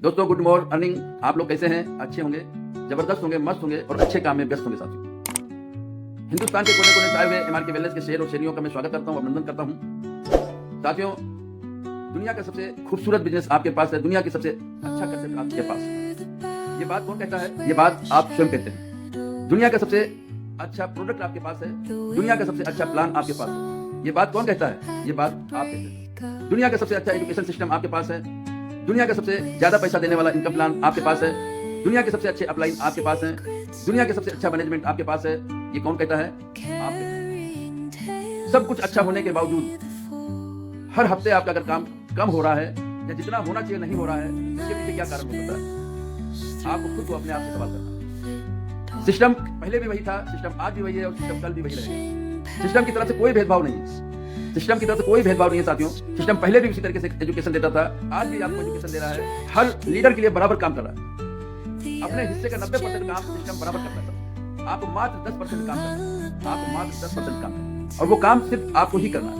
दोस्तों good morning. आप लोग कैसे हैं? अच्छे होंगे, जबरदस्त होंगे, मस्त होंगे और अच्छे काम में व्यस्त होंगे। साथियों, हिंदुस्तान के कोने कोने से आए हुए एमआर के वेलनेस के शेर और शेरियों का मैं स्वागत करता हूं, अभिनंदन करता हूं। साथियों, दुनिया का सबसे खूबसूरत बिजनेस आपके पास है, दुनिया की सबसे अच्छा कंसेप्ट आपके पास है। ये बात कौन कहता है? ये बात आप स्वयं कहते हैं। दुनिया का सबसे अच्छा प्रोडक्ट आपके पास है, दुनिया का सबसे अच्छा प्लान आपके पास है। ये बात कौन कहता है? ये बात आप कहते हैं। दुनिया का सबसे अच्छा एजुकेशन सिस्टम आपके पास है, दुनिया का सबसे ज्यादा पैसा देने वाला इनकम प्लान आपके पास है, दुनिया के सबसे अच्छे अपलाइन आपके पास हैं, दुनिया के सबसे अच्छा मैनेजमेंट आपके पास है। ये कौन कहता है? आप कहते हैं। सब कुछ अच्छा होने के बावजूद हर हफ्ते आपका अगर काम कम हो रहा है या जितना होना चाहिए नहीं हो रहा है, इसके पीछे क्या कारण हो सकता है? आपको खुद को अपने आप से सवाल करना है। सिस्टम पहले भी वही था, सिस्टम आज भी वही है और सिस्टम कल भी वही रहेगा। सिस्टम की तरफ से कोई भेदभाव नहीं है, सिस्टम की तरफ से कोई भेदभाव नहीं है। साथियों, सिस्टम पहले भी उसी तरीके से एजुकेशन देता था, आज भी आपको एजुकेशन दे रहा है। हर लीडर के लिए बराबर काम कर रहा है। अपने हिस्से का 90% काम सिस्टम बराबर करता है। आपको मात्र 10% काम करना है, आपको मात्र 10% काम करना है और वो काम सिर्फ आपको ही करना है।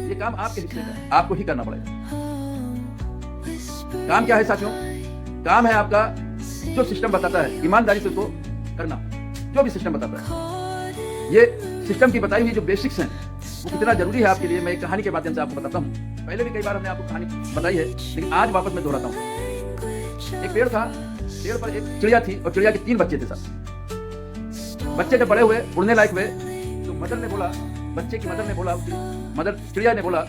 ये काम आपके हिस्से का है, आपको ही करना पड़ेगा। काम क्या है साथियों? काम है आपका जो सिस्टम बताता है, ईमानदारी से उसको करना। जो भी सिस्टम बताता है, ये सिस्टम की बताई हुई जो बेसिक्स हैं वो कितना जरूरी है आपके लिए, मैं एक कहानी के माध्यम से आपको बताता हूँ। पहले भी कई बार हमने आपको कहानी बताई है, लेकिन आज वापस मैं दोहराता हूँ। एक पेड़ था, पेड़ पर एक चिड़िया थी और चिड़िया के 3 बच्चे थे। साथ बच्चे जब बड़े हुए, उड़ने लायक हुए, तो मदर ने बोला, बच्चे की मदर ने बोला, मदर चिड़िया ने बोला,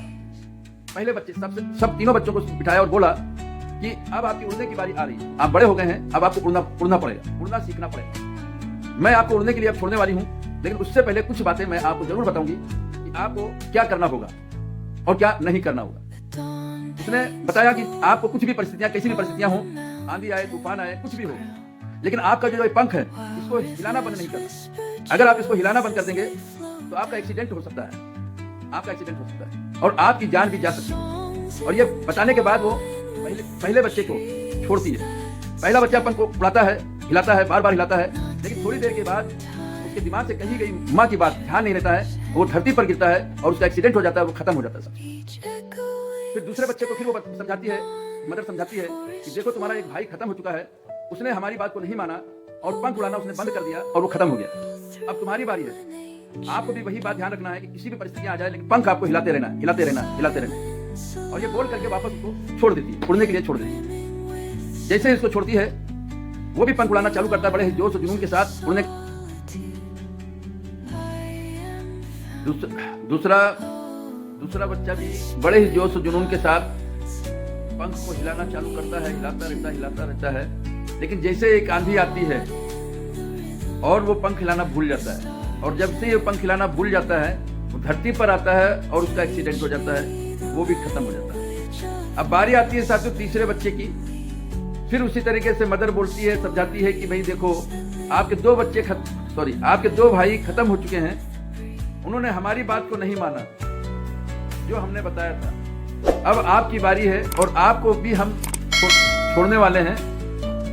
पहले बच्चे सब तीनों बच्चों को बिठाया और बोला कि अब आपकी उड़ने की बारी आ रही है। आप बड़े हो गए हैं, अब आपको उड़ना पड़ेगा, उड़ना सीखना पड़ेगा। मैं आपको उड़ने के लिए अब छोड़ने वाली हूँ, लेकिन उससे पहले कुछ बातें मैं आपको जरूर बताऊंगी कि आपको क्या करना होगा और क्या नहीं करना होगा। उसने बताया कि आपको कुछ भी परिस्थितियां, कैसी भी परिस्थितियां हो, आंधी आए, तूफान आए, कुछ भी हो, लेकिन आपका जो पंख है इसको हिलाना बंद नहीं करना। अगर आप इसको हिलाना बंद कर देंगे तो आपका एक्सीडेंट हो सकता है, आपका एक्सीडेंट हो सकता है और आपकी जान भी जा सकती है। और ये बताने के बाद वो पहले बच्चे को छोड़ती है। पहला बच्चा पंख को उड़ाता है, हिलाता है, बार बार हिलाता है, लेकिन थोड़ी देर के बाद उसके दिमाग से कहीं गई माँ की बात ध्यान नहीं रहता है, वो धरती पर गिरता है और उसका एक्सीडेंट हो जाता है, वो खत्म हो जाता है। फिर दूसरे बच्चे को फिर वो समझाती है, मदर समझाती है कि देखो तुम्हारा एक भाई खत्म हो चुका है, उसने हमारी बात को नहीं माना और पंख उड़ाना उसने बंद कर दिया और वो खत्म हो गया। अब तुम्हारी बारी है। आपको भी वही बात ध्यान रखना है कि किसी भी परिस्थिति आ जाए, लेकिन पंख आपको हिलाते रहना, हिलाते रहना, हिलाते रहना। और ये बोल करके वापस उसको छोड़ देती है, उड़ने के लिए छोड़ देती है। जैसे इसको छोड़ती है, वो भी पंख उड़ाना चालू करता है बड़े जोश और जुनून के साथ उड़ने। दूसरा बच्चा भी बड़े ही जोश और जुनून के साथ पंख को हिलाना चालू करता है, हिलाता रहता है। लेकिन जैसे एक आंधी आती है और वो पंख हिलाना भूल जाता है, और जब से ये पंख हिलाना भूल जाता है, वो धरती पर आता है और उसका एक्सीडेंट हो जाता है, वो भी खत्म हो जाता है। अब बारी आती है साथियों तीसरे बच्चे की। फिर उसी तरीके से मदर बोलती है, समझाती है कि भाई देखो आपके 2 बच्चे आपके 2 भाई खत्म हो चुके हैं, उन्होंने हमारी बात को नहीं माना जो हमने बताया था। अब आपकी बारी है और आपको भी हम छोड़ने वाले हैं।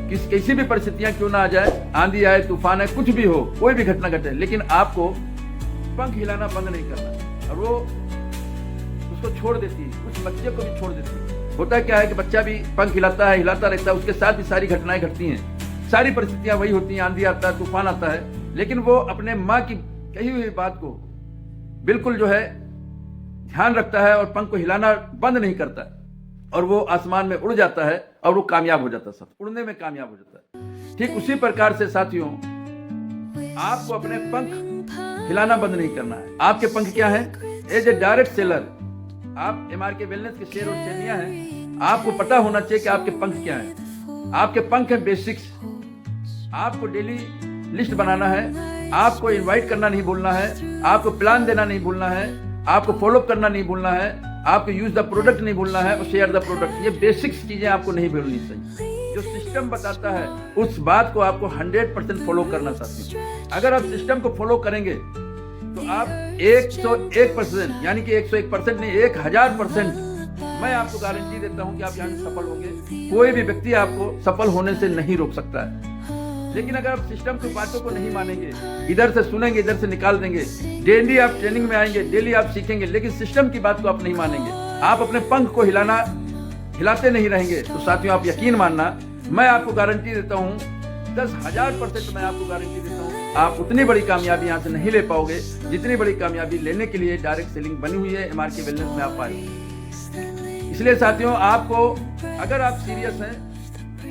किसी भी परिस्थितियां क्यों ना आ जाए, आंधी आए, तूफान आए, कुछ भी हो, कोई भी घटना घटे, लेकिन आपको पंख हिलाना बंद नहीं करना। और वो उसको छोड़ देती है, उस बच्चे को भी छोड़ देती है। होता क्या है कि बच्चा भी पंख हिलाता है, हिलाता रहता है, उसके साथ भी सारी घटनाएं घटती हैं, सारी परिस्थितियां वही होती हैं, आंधी आता है, तूफान आता है, लेकिन वो अपने माँ की कही हुई बात को बिल्कुल जो है ध्यान रखता है और पंख को हिलाना बंद नहीं करता और वो आसमान में उड़ जाता है और वो कामयाब हो जाता है, सब उड़ने में कामयाब हो जाता है। ठीक उसी प्रकार से साथियों, आपको अपने पंख हिलाना बंद नहीं करना है। आपके पंख क्या है? एज ए डायरेक्ट सेलर, आप एमआर के वेलनेस के शेर और शेरनियां हैं। आपको पता होना चाहिए कि आपके पंख क्या है। आपके पंख है बेसिक्स। आपको डेली लिस्ट बनाना है, आपको इनवाइट करना नहीं भूलना है, आपको प्लान देना नहीं भूलना है, आपको फॉलो करना नहीं भूलना है, आपको यूज द प्रोडक्ट नहीं भूलना है और शेयर द प्रोडक्ट। ये बेसिक्स चीजें आपको नहीं भूलनी चाहिए। जो सिस्टम बताता है उस बात को आपको 100% फॉलो करना चाहिए। अगर आप सिस्टम को फॉलो करेंगे तो आप 101% यानी कि 101% नहीं, 1000% मैं आपको गारंटी देता हूं कि आप यहाँ सफल होंगे। कोई भी व्यक्ति आपको सफल होने से नहीं रोक सकता है। लेकिन अगर आप सिस्टम की बातों को नहीं मानेंगे, इधर से सुनेंगे, इधर से निकाल देंगे, डेली आप ट्रेनिंग में आएंगे, डेली आप सीखेंगे, लेकिन सिस्टम की बात को आप नहीं मानेंगे, आप अपने पंख को हिलाना हिलाते नहीं रहेंगे तो साथियों आप यकीन मानना, मैं आपको गारंटी देता हूँ, 10,000% मैं आपको गारंटी देता हूँ, आप उतनी बड़ी कामयाबी यहाँ से नहीं ले पाओगे जितनी बड़ी कामयाबी लेने के लिए डायरेक्ट सेलिंग बनी हुई है MRK वेलनेस में आप पाए। इसलिए साथियों आपको, अगर आप सीरियस हैं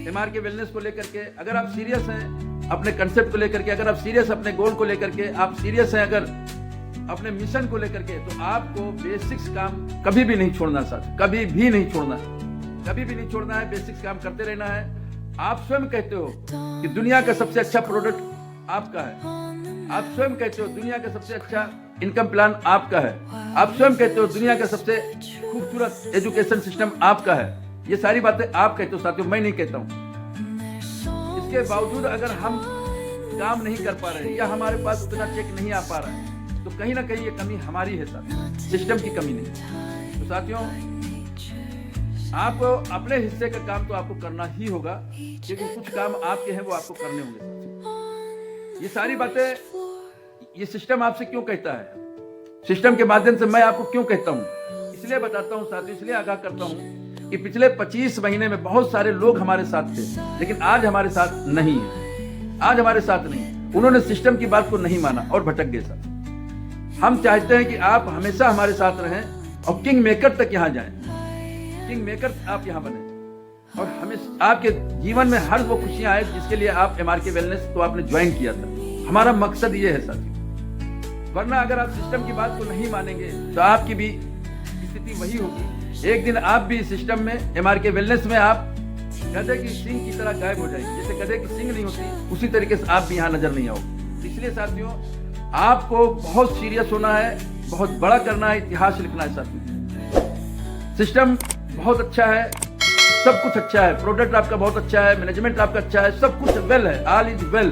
MRK वेलनेस को लेकर के, अगर आप सीरियस हैं अपने कंसेप्ट को लेकर के, अगर आप सीरियस अपने गोल को लेकर के, आप सीरियस हैं अगर अपने मिशन को लेकर के, तो आपको बेसिक्स काम कभी भी नहीं छोड़ना साथ, कभी भी नहीं छोड़ना, कभी भी नहीं छोड़ना है। बेसिक्स काम करते रहना है। आप स्वयं कहते हो कि दुनिया का सबसे अच्छा प्रोडक्ट आपका है, आप स्वयं कहते हो दुनिया का सबसे अच्छा इनकम प्लान आपका है, आप स्वयं कहते हो दुनिया का सबसे खूबसूरत एजुकेशन सिस्टम आपका है। ये सारी बातें आप कहते हो साथियों, मैं नहीं कहता हूं। इसके बावजूद अगर हम काम नहीं कर पा रहे या हमारे पास उतना चेक नहीं आ पा रहा है तो कहीं ना कहीं ये कमी हमारी है साथियों, सिस्टम की कमी नहीं। तो साथियों आप अपने हिस्से का काम तो आपको करना ही होगा, क्योंकि कुछ काम आपके हैं वो आपको करने होंगे। ये सारी बातें ये सिस्टम आपसे क्यों कहता है, सिस्टम के माध्यम से मैं आपको क्यों कहता हूं, इसलिए बताता हूं साथियों, इसलिए आगाह करता हूं कि पिछले 25 महीने में बहुत सारे लोग हमारे साथ थे, लेकिन आज हमारे साथ नहीं है, आज हमारे साथ नहीं। उन्होंने सिस्टम की बात को नहीं माना और भटक गए साथ। हम चाहते हैं कि आप हमेशा हमारे साथ रहें और किंग मेकर तक यहाँ जाएं, किंग मेकर आप यहाँ बने और हमें आपके जीवन में हर वो खुशियां आए जिसके लिए आप MRK वेलनेस तो आपने ज्वाइन किया था। हमारा मकसद ये है साथियों, वरना अगर आप सिस्टम की बात को नहीं मानेंगे तो आपकी भी स्थिति वही होगी। एक दिन आप भी सिस्टम में MRK वेलनेस में आप गधे की सींग की तरह गायब हो जाएंगे। जैसे गधे की सींग नहीं होती उसी तरीके से आप भी यहाँ नजर नहीं आओगे। इसलिए साथियों आपको बहुत सीरियस होना है, बहुत बड़ा करना है, इतिहास लिखना है साथियों। सिस्टम बहुत अच्छा है, सब कुछ अच्छा है, प्रोडक्ट आपका बहुत अच्छा है, मैनेजमेंट आपका अच्छा है, सब कुछ वेल है, ऑल इज वेल।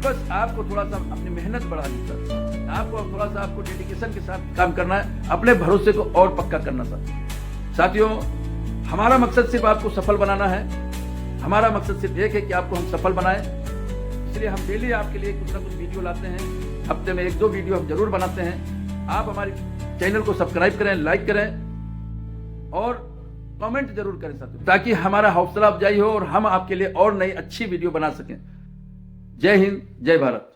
बस आपको थोड़ा सा अपनी मेहनत बढ़ानी चाहिए, आपको थोड़ा सा आपको डेडिकेशन के साथ काम करना है, अपने भरोसे को और पक्का करना साथियों। हमारा मकसद सिर्फ आपको सफल बनाना है, हमारा मकसद सिर्फ एक है कि आपको हम सफल बनाएं। इसलिए हम डेली आपके लिए कुछ ना कुछ वीडियो लाते हैं, हफ्ते में 1-2 वीडियो हम जरूर बनाते हैं। आप हमारे चैनल को सब्सक्राइब करें, लाइक करें और कमेंट जरूर करें साथियों, ताकि हमारा हौसला अफजाई हो और हम आपके लिए और नई अच्छी वीडियो बना सकें। जय हिंद, जय भारत।